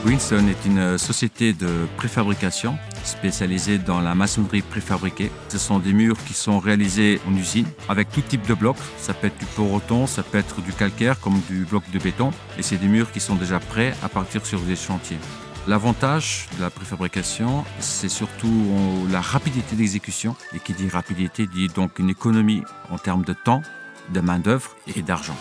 Greenstone est une société de préfabrication spécialisée dans la maçonnerie préfabriquée. Ce sont des murs qui sont réalisés en usine avec tout type de blocs. Ça peut être du poroton, ça peut être du calcaire comme du bloc de béton. Et c'est des murs qui sont déjà prêts à partir sur des chantiers. L'avantage de la préfabrication, c'est surtout la rapidité d'exécution. Et qui dit rapidité dit donc une économie en termes de temps, de main-d'œuvre et d'argent.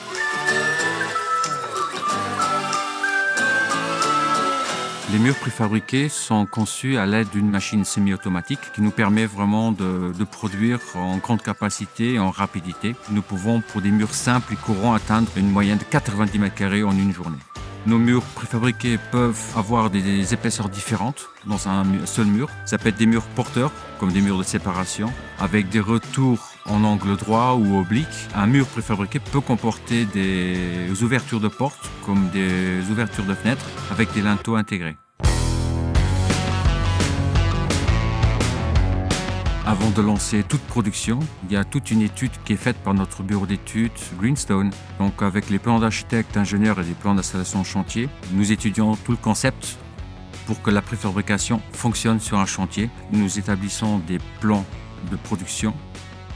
Les murs préfabriqués sont conçus à l'aide d'une machine semi-automatique qui nous permet vraiment de produire en grande capacité et en rapidité. Nous pouvons, pour des murs simples et courants, atteindre une moyenne de 90 m² en une journée. Nos murs préfabriqués peuvent avoir des épaisseurs différentes dans un seul mur. Ça peut être des murs porteurs, comme des murs de séparation, avec des retours en angle droit ou oblique. Un mur préfabriqué peut comporter des ouvertures de portes, comme des ouvertures de fenêtres, avec des linteaux intégrés. Avant de lancer toute production, il y a toute une étude qui est faite par notre bureau d'études Greenstone. Donc avec les plans d'architectes, ingénieurs et les plans d'installation en chantier, nous étudions tout le concept pour que la préfabrication fonctionne sur un chantier. Nous établissons des plans de production,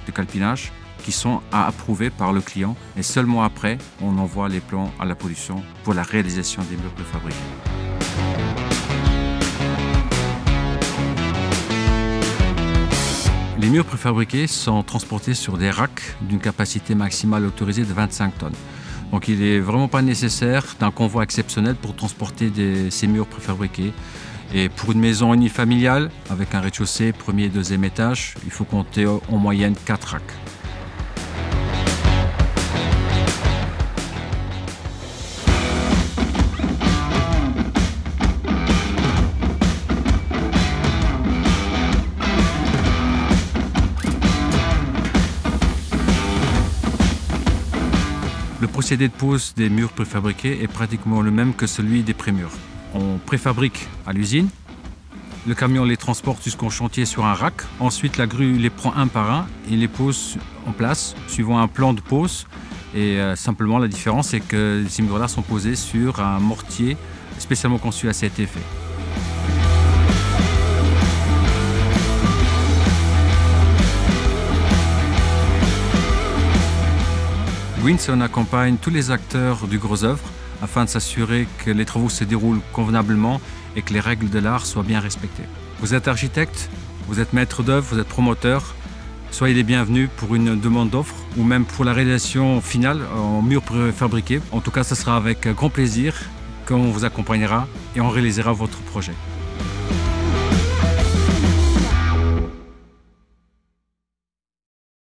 de calpinage, qui sont à approuver par le client. Et seulement après, on envoie les plans à la production pour la réalisation des murs préfabriqués. Les murs préfabriqués sont transportés sur des racks d'une capacité maximale autorisée de 25 tonnes. Donc il n'est vraiment pas nécessaire d'un convoi exceptionnel pour transporter ces murs préfabriqués. Et pour une maison unifamiliale, avec un rez-de-chaussée, premier et deuxième étage, il faut compter en moyenne 4 racks. Le procédé de pose des murs préfabriqués est pratiquement le même que celui des prémurs. On préfabrique à l'usine, le camion les transporte jusqu'au chantier sur un rack, ensuite la grue les prend un par un et les pose en place suivant un plan de pose. Et simplement la différence c'est que ces murs-là sont posés sur un mortier spécialement conçu à cet effet. Greenstone accompagne tous les acteurs du gros œuvre afin de s'assurer que les travaux se déroulent convenablement et que les règles de l'art soient bien respectées. Vous êtes architecte, vous êtes maître d'œuvre, vous êtes promoteur, soyez les bienvenus pour une demande d'offre ou même pour la réalisation finale en mur préfabriqué. En tout cas, ce sera avec grand plaisir qu'on vous accompagnera et on réalisera votre projet.